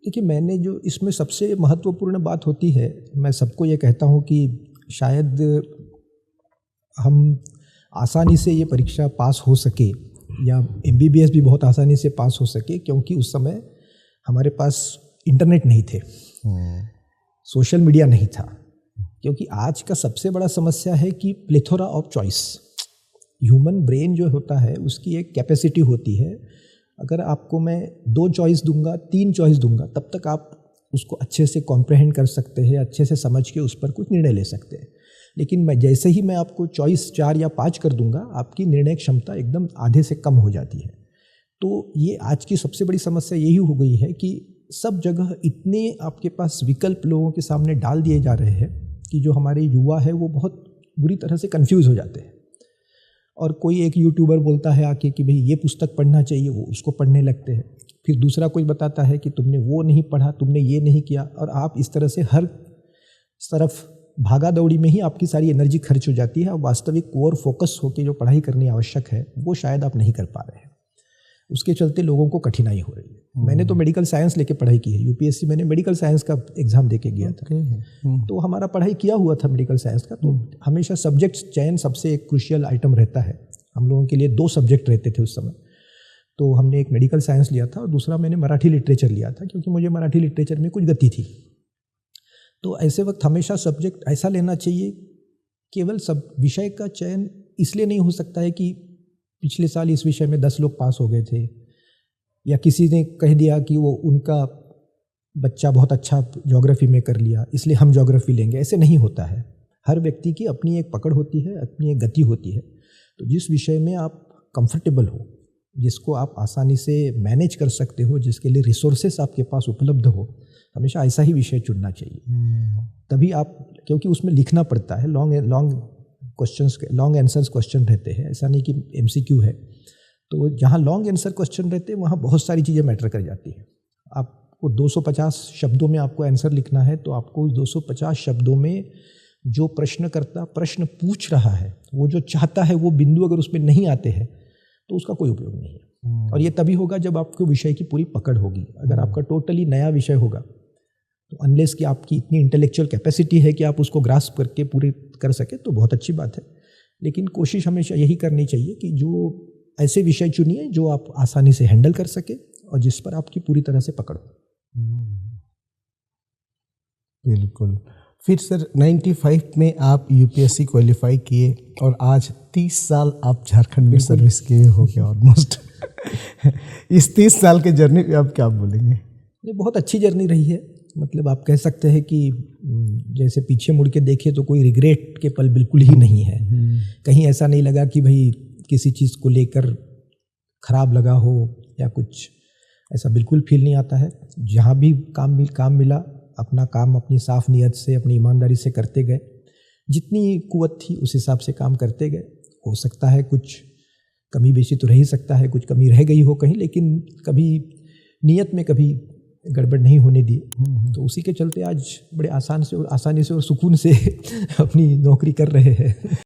देखिए, मैंने जो इसमें सबसे महत्वपूर्ण बात होती है, मैं सबको ये कहता हूँ कि शायद हम आसानी से ये परीक्षा पास हो सके या एमबीबीएस भी बहुत आसानी से पास हो सके, क्योंकि उस समय हमारे पास इंटरनेट नहीं थे, सोशल मीडिया नहीं था। क्योंकि आज का सबसे बड़ा समस्या है कि plethora of choice, human brain जो होता है उसकी एक कैपेसिटी होती है। अगर आपको मैं 2 चॉइस दूंगा, 3 चॉइस दूंगा, तब तक आप उसको अच्छे से कॉम्प्रहेंड कर सकते हैं, अच्छे से समझ के उस पर कुछ निर्णय ले सकते हैं। लेकिन जैसे ही मैं आपको चॉइस 4 या 5 कर दूंगा, आपकी निर्णय क्षमता एकदम आधे से कम हो जाती है। तो ये आज की सबसे बड़ी समस्या यही हो गई है कि सब जगह इतने आपके पास विकल्प लोगों के सामने डाल दिए जा रहे हैं कि जो हमारे युवा है वो बहुत बुरी तरह से कंफ्यूज हो जाते हैं। और कोई एक यूट्यूबर बोलता है आके कि भाई ये पुस्तक पढ़ना चाहिए, वो उसको पढ़ने लगते हैं। फिर दूसरा कोई बताता है कि तुमने वो नहीं पढ़ा, तुमने ये नहीं किया, और आप इस तरह से हर तरफ भागा दौड़ी में ही आपकी सारी एनर्जी खर्च हो जाती है। और वास्तविक कोर फोकस होकर जो पढ़ाई करनी आवश्यक है वो शायद आप नहीं कर पा रहे हैं। उसके चलते लोगों को कठिनाई हो रही है। मैंने तो मेडिकल साइंस लेके पढ़ाई की है, यूपीएससी मैंने मेडिकल साइंस का एग्जाम देके गया था। तो हमारा पढ़ाई किया हुआ था मेडिकल साइंस का। तो हमेशा सब्जेक्ट चयन सबसे एक क्रूशियल आइटम रहता है। हम लोगों के लिए 2 सब्जेक्ट रहते थे उस समय। तो हमने एक मेडिकल साइंस लिया था और दूसरा मैंने मराठी लिटरेचर लिया था, क्योंकि मुझे मराठी लिटरेचर में कुछ गति थी। तो ऐसे वक्त हमेशा सब्जेक्ट ऐसा लेना चाहिए। केवल सब विषय का चयन इसलिए नहीं हो सकता है कि पिछले साल इस विषय में 10 लोग पास हो गए थे, या किसी ने कह दिया कि वो उनका बच्चा बहुत अच्छा ज्योग्राफी में कर लिया इसलिए हम ज्योग्राफी लेंगे। ऐसे नहीं होता है। हर व्यक्ति की अपनी एक पकड़ होती है, अपनी एक गति होती है। तो जिस विषय में आप कंफर्टेबल हो, जिसको आप आसानी से मैनेज कर सकते हो, जिसके लिए रिसोर्सेस आपके पास उपलब्ध हो, हमेशा ऐसा ही विषय चुनना चाहिए। तभी आप, क्योंकि उसमें लिखना पड़ता है, long questions, long answers question रहते हैं, ऐसा नहीं कि एमसीक्यू है। तो जहाँ लॉन्ग आंसर क्वेश्चन रहते हैं वहाँ बहुत सारी चीज़ें मैटर कर जाती हैं। आपको 250 शब्दों में आपको आंसर लिखना है, तो आपको 250 शब्दों में जो प्रश्नकर्ता प्रश्न पूछ रहा है, वो जो चाहता है वो बिंदु अगर उसमें नहीं आते हैं तो उसका कोई उपयोग नहीं है। और ये तभी होगा जब आपको विषय की पूरी पकड़ होगी। अगर आपका टोटली नया विषय होगा तो अनलेस कि आपकी इतनी इंटेलेक्चुअल कैपेसिटी है कि आप उसको ग्रास्प करके पूरी कर सके तो बहुत अच्छी बात है। लेकिन कोशिश हमेशा यही करनी चाहिए कि जो ऐसे विषय चुनिए जो आप आसानी से हैंडल कर सके और जिस पर आपकी पूरी तरह से पकड़ हो। बिल्कुल। फिर सर 95 में आप यूपीएससी क्वालिफाई किए और आज 30 साल आप झारखंड में सर्विस किए हो गया ऑलमोस्ट। इस 30 साल के जर्नी पे आप क्या बोलेंगे? ये बहुत अच्छी जर्नी रही है। मतलब आप कह सकते हैं कि जैसे पीछे मुड़ के देखे तो कोई रिग्रेट के पल बिल्कुल ही नहीं है। कहीं ऐसा नहीं लगा कि भाई किसी चीज़ को लेकर खराब लगा हो या कुछ, ऐसा बिल्कुल फील नहीं आता है। जहाँ भी काम मिला, अपना काम अपनी साफ नीयत से, अपनी ईमानदारी से करते गए। जितनी कुव्वत थी उस हिसाब से काम करते गए। हो सकता है कुछ कमी बेशी तो रह ही सकता है, कुछ कमी रह गई हो कहीं, लेकिन कभी नीयत में कभी गड़बड़ नहीं होने दी। तो उसी के चलते आज बड़े आसानी से और सुकून से अपनी नौकरी कर रहे हैं।